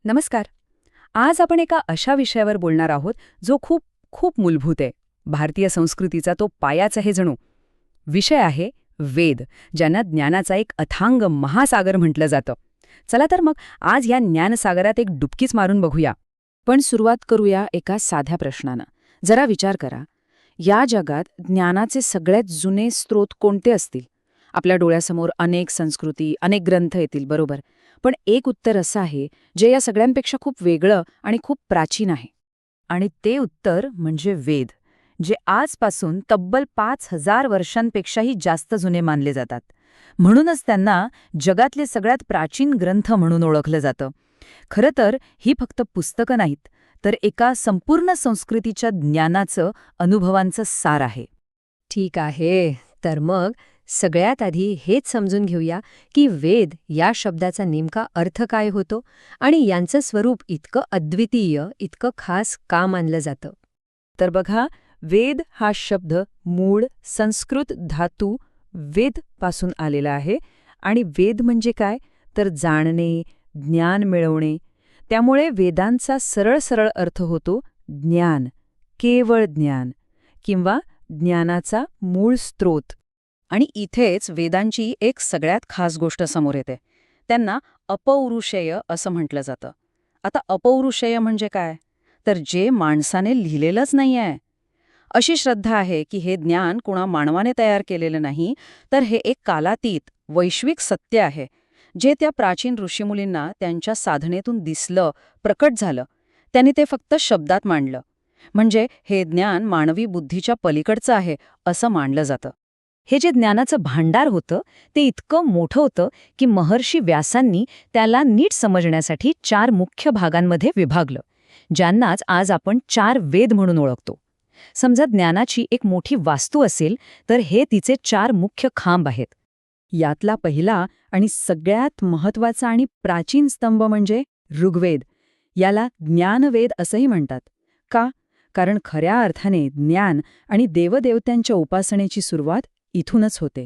नमस्कार. आज आपण एका अशा विषयावर बोलणार आहोत जो खूप खूप मूलभूत आहे. भारतीय संस्कृतीचा तो पायाच आहे जणू. विषय आहे वेद, ज्यांना ज्ञानाचा एक अथांग महासागर म्हटलं जातं. चला तर मग आज या ज्ञानसागरात एक डुबकीच मारून बघूया. पण सुरुवात करूया एका साध्या प्रश्नानं. जरा विचार करा, या जगात ज्ञानाचे सगळ्यात जुने स्रोत कोणते असतील? आपल्या डोळ्यासमोर अनेक संस्कृती, अनेक ग्रंथ येतील, बरोबर. पण एक उत्तर असं आहे जे या सगळ्यांपेक्षा खूप वेगळं आणि खूप प्राचीन आहे. आणि ते उत्तर म्हणजे वेद, जे आजपासून तब्बल 5000 वर्षांपेक्षाही जास्त जुने मानले जातात. म्हणूनच त्यांना जगातले सगळ्यात प्राचीन ग्रंथ म्हणून ओळखलं जातं. खरं तर ही फक्त पुस्तकं नाहीत, तर एका संपूर्ण संस्कृतीच्या ज्ञानाचं, अनुभवांचं सार आहे. ठीक आहे, तर मग सगळ्यात आधी हेच समजून घेऊया की वेद या शब्दाचा नेमका अर्थ काय होतो आणि यांचं स्वरूप इतकं अद्वितीय, इतकं खास का मानलं जातं. तर बघा, वेद हा शब्द मूळ संस्कृत धातू वेद पासून आलेला आहे. आणि वेद म्हणजे काय, तर जाणणे, ज्ञान मिळवणे. त्यामुळे वेदांचा सरळ सरळ अर्थ होतो ज्ञान, केवळ ज्ञान किंवा ज्ञानाचा मूळ स्रोत. आणि इथेच वेदांची एक सगळ्यात खास गोष्ट समोर येते. त्यांना अपौरुषेय असं म्हटलं जातं. आता अपौरुषेय म्हणजे काय, तर जे माणसाने लिहिलेलंच नाही आहे. अशी श्रद्धा आहे की हे ज्ञान कुणा मानवाने तयार केलेलं नाही, तर हे एक कालातीत वैश्विक सत्य आहे, जे त्या प्राचीन ऋषीमुलींना त्यांच्या साधनेतून दिसलं, प्रकट झालं. त्यांनी ते फक्त शब्दात मांडलं. म्हणजे हे ज्ञान मानवी बुद्धीच्या पलीकडचं आहे असं मानलं जातं. हे जे ज्ञानाचं भांडार होतं ते इतकं मोठं होतं की महर्षी व्यासांनी त्याला नीट समजण्यासाठी 4 मुख्य भागांमध्ये विभागलं, ज्यांनाच आज आपण 4 वेद म्हणून ओळखतो. समजा ज्ञानाची एक मोठी वास्तू असेल तर हे तिचे 4 मुख्य खांब आहेत. यातला पहिला आणि सगळ्यात महत्त्वाचा आणि प्राचीन स्तंभ म्हणजे ऋग्वेद. याला ज्ञानवेद असंही म्हणतात. का? कारण खऱ्या अर्थाने ज्ञान आणि देवदेवतांच्या उपासनेची सुरुवात इथूनच होते.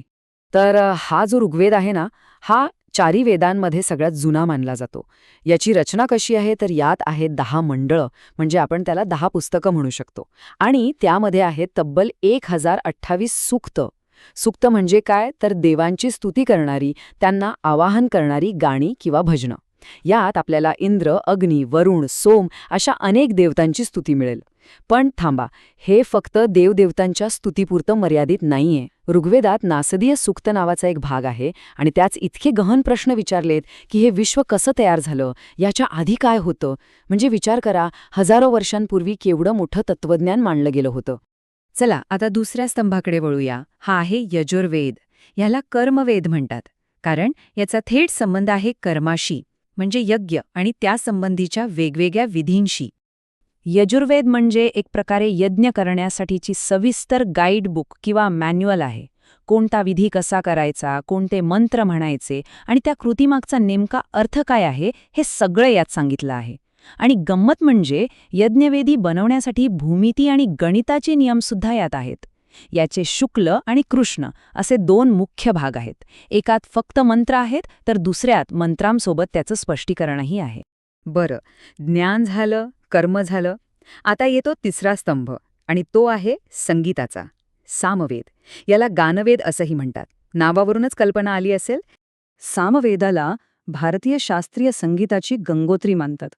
तर हा जो ऋग्वेद आहे ना, हा 4 वेदांमध्ये सगळ्यात जुना मानला जातो. याची रचना कशी आहे, तर यात आहेत 10 मंडळं, म्हणजे आपण त्याला 10 पुस्तकं म्हणू शकतो. आणि त्यामध्ये आहेत तब्बल 1028 सूक्त. सूक्त म्हणजे काय, तर देवांची स्तुती करणारी, त्यांना आवाहन करणारी गाणी किंवा भजनं. यात आपल्याला इंद्र, अग्नी, वरुण, सोम अशा अनेक देवतांची स्तुती मिळेल. पण थांबा, हे फक्त देवदेवतांच्या स्तुतीपुरतं मर्यादित नाहीये. ऋग्वेदात नासदीय सूक्त नावाचा एक भाग आहे आणि त्याच इतके गहन प्रश्न विचारलेत की हे विश्व कसं तयार झालं, याच्या आधी काय होतं. म्हणजे विचार करा, हजारो वर्षांपूर्वी केवढं मोठं तत्वज्ञान मांडलं गेलं होतं. चला आता दुसऱ्या स्तंभाकडे वळूया. हा आहे यजुर्वेद. याला कर्मवेद म्हणतात, कारण याचा थेट संबंध आहे कर्माशी, म्हणजे यज्ञ आणि त्यासंबंधीच्या वेगवेगळ्या विधींशी. यजुर्वेद म्हणजे एक प्रकारे यज्ञ करण्यासाठीची सविस्तर गाईड बुक किंवा मॅन्युअल आहे. कोणता विधी कसा करायचा, कोणते मंत्र म्हणायचे आणि त्या कृतीमागचा नेमका अर्थ काय आहे, हे सगळं यात सांगितलं आहे. आणि गंमत म्हणजे यज्ञवेदी बनवण्यासाठी भूमिती आणि गणिताचे नियमसुद्धा यात आहेत. याचे शुक्ल आणि कृष्ण असे 2 मुख्य भाग आहेत. एकात फक्त मंत्र आहेत, तर दुसऱ्यात मंत्रांसोबत त्याचं स्पष्टीकरणही आहे. बरं, ज्ञान झालं, कर्म झालं. आता येतो तिसरा स्तंभ आणि तो आहे संगीताचा, सामवेद. याला गानवेद असंही म्हणतात. नावावरूनच कल्पना आली असेल. सामवेदाला भारतीय शास्त्रीय संगीताची गंगोत्री मानतात.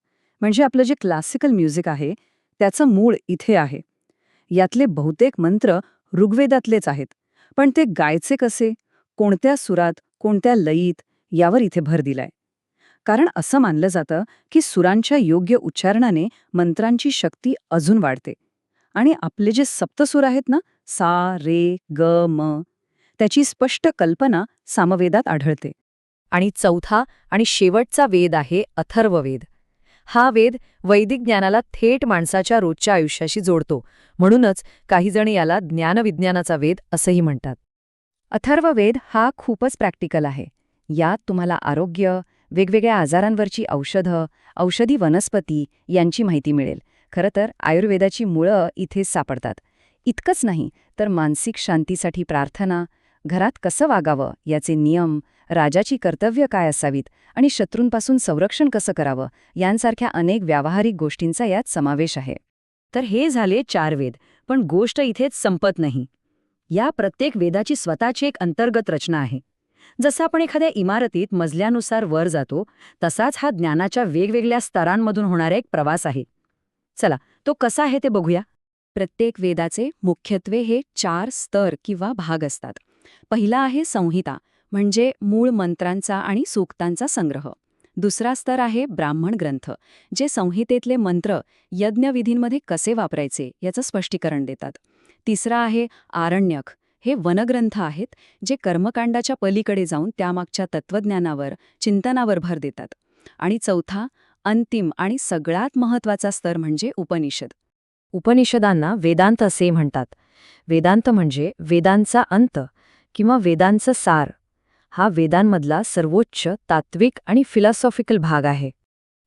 म्हणजे आपलं जे क्लासिकल म्युझिक आहे त्याचं मूळ इथे आहे. यातले बहुतेक मंत्र ऋग्वेदातलेच आहेत, पण ते गायचे कसे, कोणत्या सुरात, कोणत्या लयीत, यावर इथे भर दिलाय. कारण असं मानलं जातं की सुरांच्या योग्य उच्चारणाने मंत्रांची शक्ती अजून वाढते. आणि आपले जे सप्तसूर आहेत ना, सा, रे, ग, म, त्याची स्पष्ट कल्पना सामवेदात आढळते. आणि चौथा आणि शेवटचा वेद आहे अथर्ववेद. हा वेद वैदिक ज्ञानाला थेट माणसाच्या रोजच्या आयुष्याशी जोडतो. म्हणूनच काहीजण याला ज्ञानविज्ञानाचा वेद असंही म्हणतात. अथर्ववेद हा खूपच प्रॅक्टिकल आहे. यात तुम्हाला आरोग्य, वेगवेगळ्या आजारांवरची औषधं, औषधी वनस्पती यांची माहिती मिळेल. खरं तर आयुर्वेदाची मुळं इथेच सापडतात. इतकंच नाही तर मानसिक शांतीसाठी प्रार्थना, घरात कसं वागावं याचे नियम, राजाची कर्तव्य काय असावीत आणि शत्रूंपासून संरक्षण कसं करावं यांसारख्या अनेक व्यावहारिक गोष्टींचा यात समावेश आहे. तर हे झाले 4 वेद, पण गोष्ट इथेच संपत नाही. या प्रत्येक वेदाची स्वतःची एक अंतर्गत रचना आहे. जसं आपण एखाद्या इमारतीत मजल्यानुसार वर जातो, तसाच हा ज्ञानाच्या वेगवेगळ्या स्तरांमधून होणारा एक प्रवास आहे. चला, तो कसा आहे ते बघूया. प्रत्येक वेदाचे मुख्यत्वे हे 4 स्तर किंवा भाग असतात. पहिला आहे संहिता, म्हणजे मूळ मंत्रांचा आणि सूक्तांचा संग्रह. दुसरा स्तर आहे ब्राह्मण ग्रंथ, जे संहितेतले मंत्र यज्ञविधींमध्ये कसे वापरायचे याचं स्पष्टीकरण देतात. तिसरा आहे आरण्यक, हे वनग्रंथ आहेत जे कर्मकांडाच्या पलीकडे जाऊन त्यामागच्या तत्वज्ञानावर, चिंतनावर भर देतात. आणि चौथा, अंतिम आणि सगळ्यात महत्त्वाचा स्तर म्हणजे उपनिषद. उपनिषदांना वेदांत असे म्हणतात. वेदांत म्हणजे वेदांचा अंत किंवा वेदांचं सार. हा वेदांमधला सर्वोच्च तात्विक आणि फिलॉसॉफिकल भाग आहे.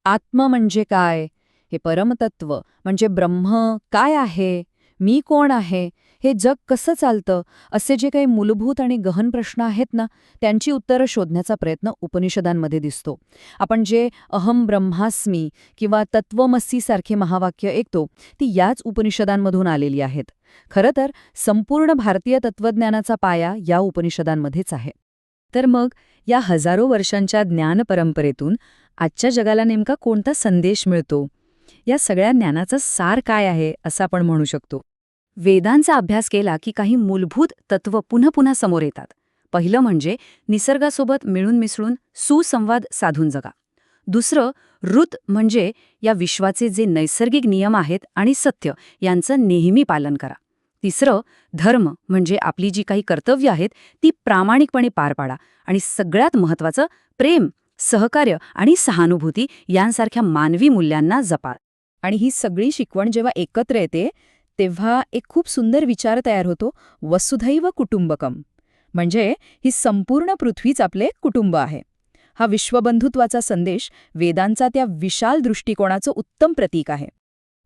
आत्म म्हणजे काय, हे परमतत्व म्हणजे ब्रह्म काय आहे, मी कोण आहे, हे जग कसं चालतं, असे जे काही मूलभूत आणि गहन प्रश्न आहेत ना, त्यांची उत्तरं शोधण्याचा प्रयत्न उपनिषदांमध्ये दिसतो. आपण जे अहम ब्रह्मास्मी किंवा तत्वमसी सारखे महावाक्य ऐकतो, ती याच उपनिषदांमधून आलेली आहेत. खरं तर संपूर्ण भारतीय तत्वज्ञानाचा पाया या उपनिषदांमध्येच आहे. तर मग या हजारो वर्षांच्या ज्ञानपरंपरेतून आजच्या जगाला नेमका कोणता संदेश मिळतो? या सगळ्या ज्ञानाचा सार काय आहे असं आपण म्हणू शकतो? वेदांचा अभ्यास केला की काही मूलभूत तत्व पुन्हा पुन्हा समोर येतात. पहिलं म्हणजे निसर्गासोबत मिळून मिसळून सुसंवाद साधून जगा. दुसरं, ऋत म्हणजे या विश्वाचे जे नैसर्गिक नियम आहेत आणि सत्य यांचं नेहमी पालन करा. तिसरं, धर्म म्हणजे आपली जी काही कर्तव्य आहेत ती प्रामाणिकपणे पार पाडा. आणि सगळ्यात महत्त्वाचं, प्रेम, सहकार्य आणि सहानुभूती यांसारख्या मानवी मूल्यांना जपा. आणि ही सगळी शिकवण जेव्हा एकत्र येते तेव्हा एक खूप सुंदर विचार तयार होतो, वसुधैव कुटुंबकम. म्हणजे ही संपूर्ण पृथ्वीच आपले कुटुंब आहे. हा विश्वबंधुत्वाचा संदेश वेदांचा त्या विशाल दृष्टिकोनाचं उत्तम प्रतीक आहे.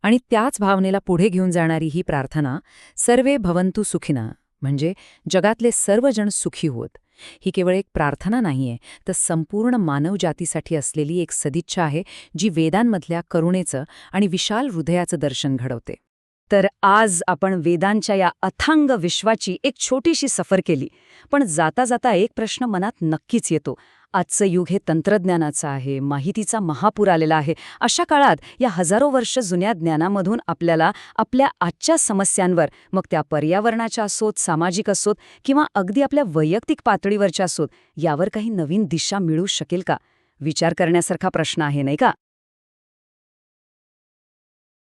आणि त्याच भावनेला पुढे घेऊन जाणारी ही प्रार्थना, सर्वे भवन्तु सुखिनः, म्हणजे जगातले सर्वजण सुखी होत, ही केवळ एक प्रार्थना नाहीये, तर संपूर्ण मानवजातीसाठी असलेली एक सदिच्छा आहे, जी वेदांमधल्या करुणेचं आणि विशाल हृदयाचं दर्शन घडवते. तर आज आपण वेदांच्या या अथांग विश्वाची एक छोटीशी सफर केली. पण जाता जाता एक प्रश्न मनात नक्कीच येतो. आजचं युग हे तंत्रज्ञानाचं आहे, माहितीचा महापूर आलेला आहे. अशा काळात या हजारो वर्ष जुन्या ज्ञानामधून आपल्याला आपल्या आजच्या समस्यांवर, मग त्या पर्यावरणाच्या असोत, सामाजिक असोत किंवा अगदी आपल्या वैयक्तिक पातळीवरच्या असोत, यावर काही नवीन दिशा मिळू शकेल का? विचार करण्यासारखा प्रश्न आहे, नाही का?